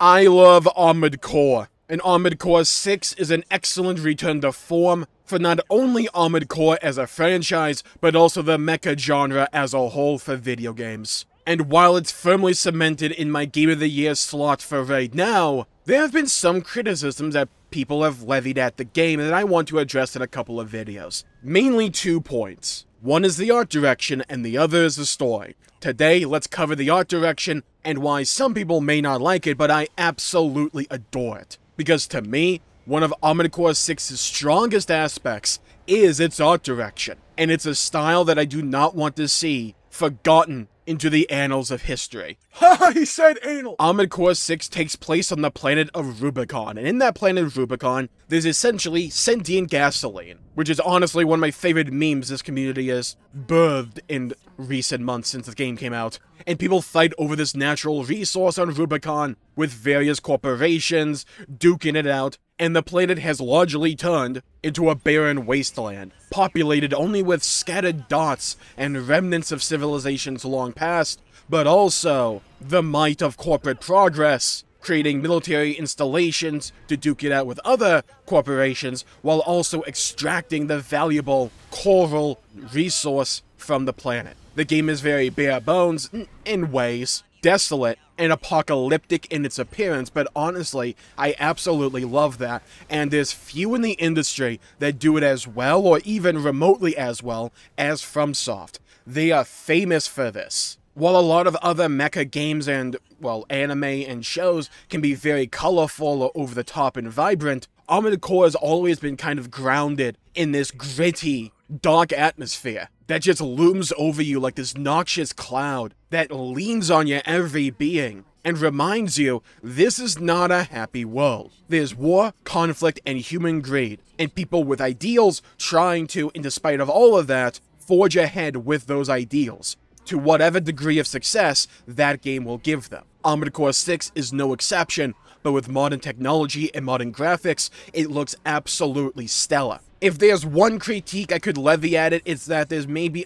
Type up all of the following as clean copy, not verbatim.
I love Armored Core, and Armored Core 6 is an excellent return to form for not only Armored Core as a franchise, but also the mecha genre as a whole for video games. And while it's firmly cemented in my Game of the Year slot for right now, there have been some criticisms that people have levied at the game that I want to address in a couple of videos. Mainly 2 points. One is the art direction, and the other is the story. Today, let's cover the art direction, and why some people may not like it, but I absolutely adore it. Because to me, one of Armored Core 6's strongest aspects is its art direction, and it's a style that I do not want to see forgotten into the annals of history. Ha! He said anal! Armored Core 6 takes place on the planet of Rubicon, and in that planet of Rubicon, there's essentially sentient gasoline, which is honestly one of my favorite memes this community has birthed in recent months since the game came out. And people fight over this natural resource on Rubicon, with various corporations duking it out, and the planet has largely turned into a barren wasteland, populated only with scattered dots and remnants of civilizations long past, but also the might of corporate progress, creating military installations to duke it out with other corporations, while also extracting the valuable coral resource from the planet. The game is very bare bones, in ways, desolate, and apocalyptic in its appearance, but honestly, I absolutely love that, and there's few in the industry that do it as well, or even remotely as well, as FromSoft. They are famous for this. While a lot of other mecha games and, well, anime and shows can be very colorful or over the top and vibrant, Armored Core has always been kind of grounded in this gritty, dark atmosphere that just looms over you like this noxious cloud that leans on your every being and reminds you this is not a happy world. There's war, conflict, and human greed, and people with ideals trying to, in despite of all of that, forge ahead with those ideals, to whatever degree of success that game will give them. Armored Core 6 is no exception, but with modern technology and modern graphics, it looks absolutely stellar. If there's one critique I could levy at it, it's that there's maybe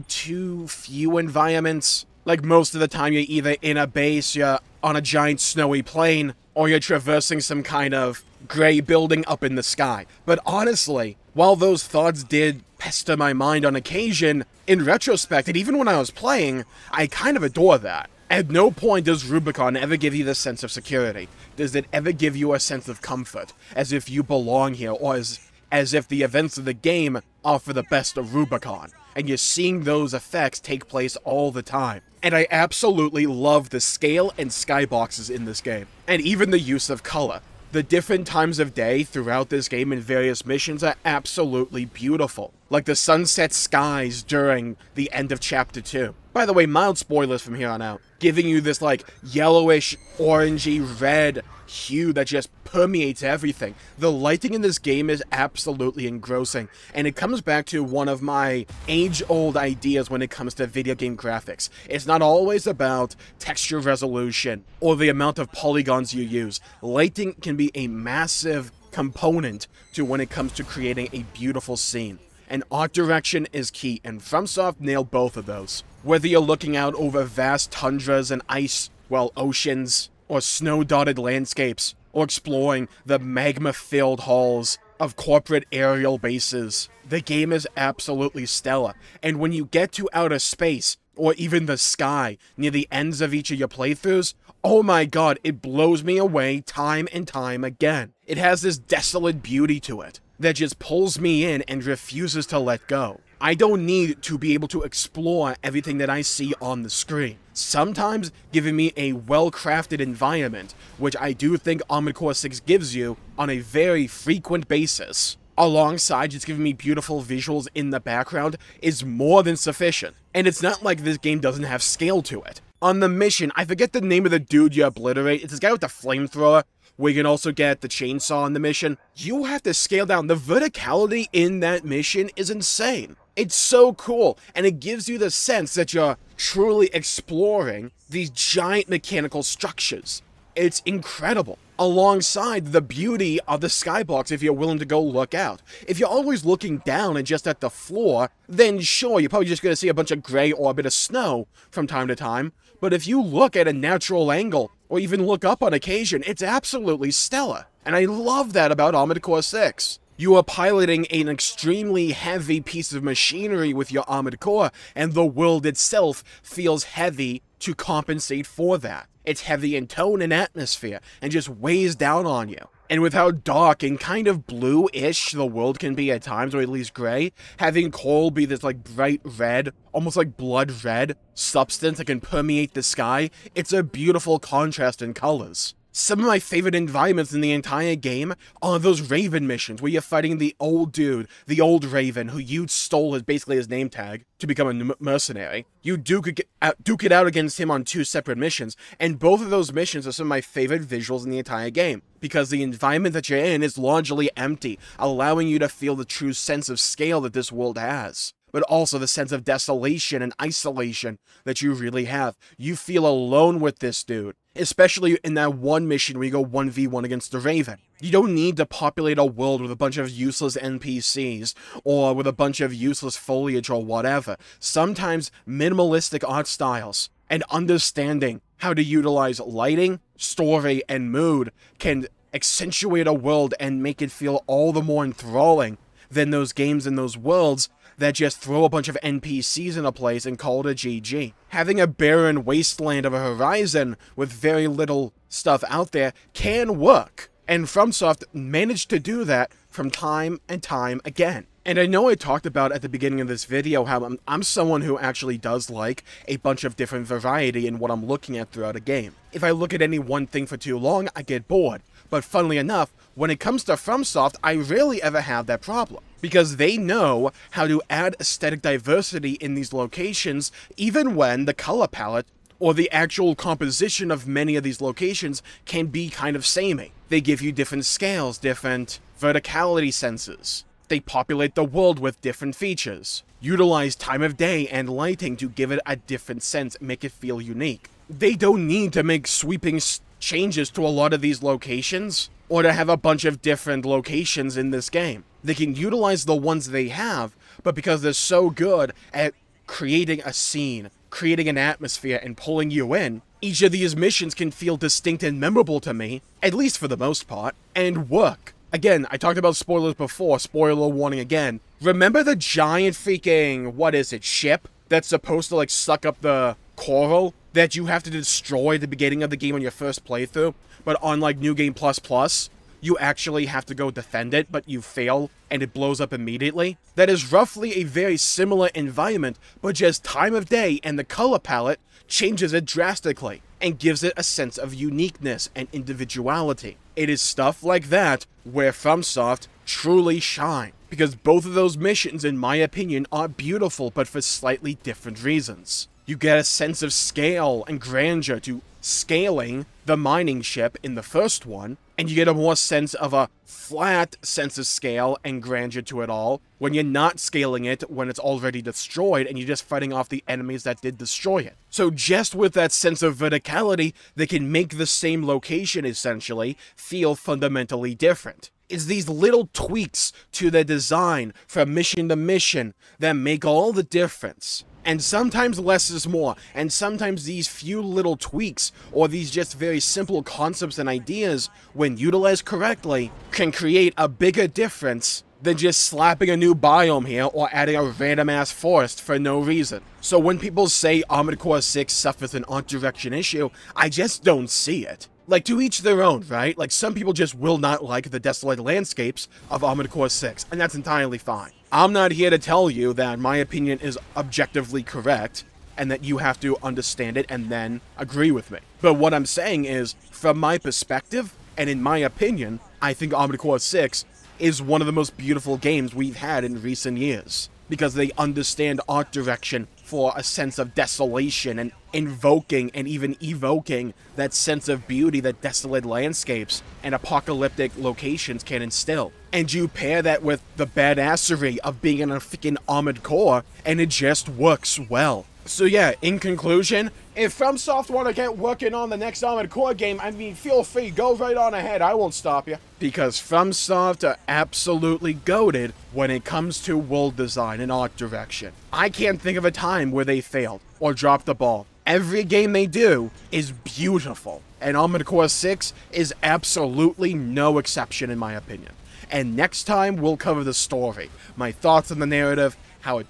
too few environments. Like, most of the time you're either in a base, you're on a giant snowy plain, or you're traversing some kind of gray building up in the sky. But honestly, while those thoughts did pester my mind on occasion, in retrospect, and even when I was playing, I kind of adore that. At no point does Rubicon ever give you this sense of security. Does it ever give you a sense of comfort, as if you belong here, or as if the events of the game are for the best of Rubicon, and you're seeing those effects take place all the time. And I absolutely love the scale and skyboxes in this game, and even the use of color. The different times of day throughout this game and various missions are absolutely beautiful, like the sunset skies during the end of Chapter 2. By the way, mild spoilers from here on out, giving you this like yellowish, orangey, red hue that just permeates everything. The lighting in this game is absolutely engrossing, and it comes back to one of my age-old ideas when it comes to video game graphics. It's not always about texture resolution or the amount of polygons you use. Lighting can be a massive component to when it comes to creating a beautiful scene. And art direction is key, and FromSoft nailed both of those. Whether you're looking out over vast tundras and ice, well, oceans, or snow-dotted landscapes, or exploring the magma-filled halls of corporate aerial bases, the game is absolutely stellar. And when you get to outer space, or even the sky, near the ends of each of your playthroughs, oh my god, it blows me away time and time again. It has this desolate beauty to it that just pulls me in and refuses to let go. I don't need to be able to explore everything that I see on the screen. Sometimes giving me a well-crafted environment, which I do think Armored Core 6 gives you on a very frequent basis, alongside just giving me beautiful visuals in the background, is more than sufficient. And it's not like this game doesn't have scale to it. On the mission, I forget the name of the dude you obliterate, it's this guy with the flamethrower, where you can also get the chainsaw in the mission. You have to scale down. The verticality in that mission is insane. It's so cool, and it gives you the sense that you're truly exploring these giant mechanical structures. It's incredible. alongside the beauty of the skybox if you're willing to go look out. If you're always looking down and just at the floor, then sure, you're probably just going to see a bunch of gray or a bit of snow from time to time, but if you look at a natural angle, or even look up on occasion, it's absolutely stellar. And I love that about Armored Core 6. You are piloting an extremely heavy piece of machinery with your Armored Core, and the world itself feels heavy to compensate for that. It's heavy in tone and atmosphere, and just weighs down on you. And with how dark and kind of blue-ish the world can be at times, or at least gray, having coal be this like bright red, almost like blood red, substance that can permeate the sky, it's a beautiful contrast in colors. Some of my favorite environments in the entire game are those Raven missions where you're fighting the old dude, the old Raven, who you stole basically his name tag to become a mercenary. You duke it out against him on 2 separate missions, and both of those missions are some of my favorite visuals in the entire game, because the environment that you're in is largely empty, allowing you to feel the true sense of scale that this world has. But also the sense of desolation and isolation that you really have. You feel alone with this dude, especially in that one mission where you go 1v1 against the Raven. You don't need to populate a world with a bunch of useless NPCs, or with a bunch of useless foliage or whatever. Sometimes minimalistic art styles and understanding how to utilize lighting, story, and mood can accentuate a world and make it feel all the more enthralling than those games and those worlds that just throw a bunch of NPCs in a place and call it a GG. Having a barren wasteland of a horizon with very little stuff out there can work, and FromSoft managed to do that from time and time again. And I know I talked about at the beginning of this video how I'm someone who actually does like a bunch of different variety in what I'm looking at throughout a game. If I look at any one thing for too long, I get bored. But funnily enough, when it comes to FromSoft, I rarely ever have that problem, because they know how to add aesthetic diversity in these locations, even when the color palette or the actual composition of many of these locations can be kind of samey. They give you different scales, different verticality senses. They populate the world with different features, utilize time of day and lighting to give it a different sense, make it feel unique. They don't need to make sweeping changes to a lot of these locations, or to have a bunch of different locations in this game. They can utilize the ones they have, but because they're so good at creating a scene, creating an atmosphere, and pulling you in, each of these missions can feel distinct and memorable to me, at least for the most part, and work. Again, I talked about spoilers before, spoiler warning again. Remember the giant freaking, ship that's supposed to like suck up the coral that you have to destroy at the beginning of the game on your first playthrough, but on like New Game Plus, you actually have to go defend it, but you fail and it blows up immediately? That is roughly a very similar environment, but just time of day and the color palette changes it drastically and gives it a sense of uniqueness and individuality. It is stuff like that where FromSoft truly shine, because both of those missions, in my opinion, are beautiful, but for slightly different reasons. You get a sense of scale and grandeur to scaling the mining ship in the first one, and you get a more sense of a flat sense of scale and grandeur to it all when you're not scaling it when it's already destroyed and you're just fighting off the enemies that did destroy it. So just with that sense of verticality, they can make the same location essentially feel fundamentally different. It's these little tweaks to the design from mission to mission that make all the difference. And sometimes less is more, and sometimes these few little tweaks, or these just very simple concepts and ideas, when utilized correctly, can create a bigger difference than just slapping a new biome here or adding a random ass forest for no reason. So when people say Armored Core 6 suffers an art direction issue, I just don't see it. Like, to each their own, right? Like, some people just will not like the desolate landscapes of Armored Core 6, and that's entirely fine. I'm not here to tell you that my opinion is objectively correct, and that you have to understand it and then agree with me. But what I'm saying is, from my perspective, and in my opinion, I think Armored Core 6 is one of the most beautiful games we've had in recent years, because they understand art direction for a sense of desolation and invoking and even evoking that sense of beauty that desolate landscapes and apocalyptic locations can instill. And you pair that with the badassery of being in a freaking Armored Core, and it just works well. So yeah, in conclusion, if FromSoft want to get working on the next Armored Core game, I mean, feel free, go right on ahead, I won't stop you. Because FromSoft are absolutely goated when it comes to world design and art direction. I can't think of a time where they failed, or dropped the ball. Every game they do is beautiful, and Armored Core 6 is absolutely no exception in my opinion. And next time, we'll cover the story, my thoughts on the narrative, how it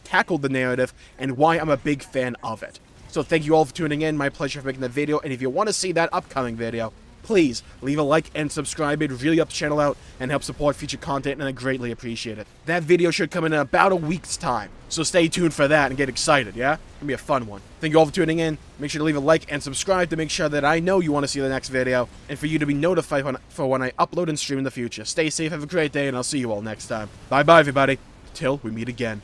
tackled the narrative, and why I'm a big fan of it. So thank you all for tuning in, my pleasure for making the video, and if you want to see that upcoming video, please leave a like and subscribe. It really helps the channel out and helps support future content, and I greatly appreciate it. That video should come in about a week's time, so stay tuned for that and get excited, yeah? It's gonna be a fun one. Thank you all for tuning in. Make sure to leave a like and subscribe to make sure that I know you want to see the next video, and for you to be notified for when I upload and stream in the future. Stay safe, have a great day, and I'll see you all next time. Bye-bye, everybody. Till we meet again.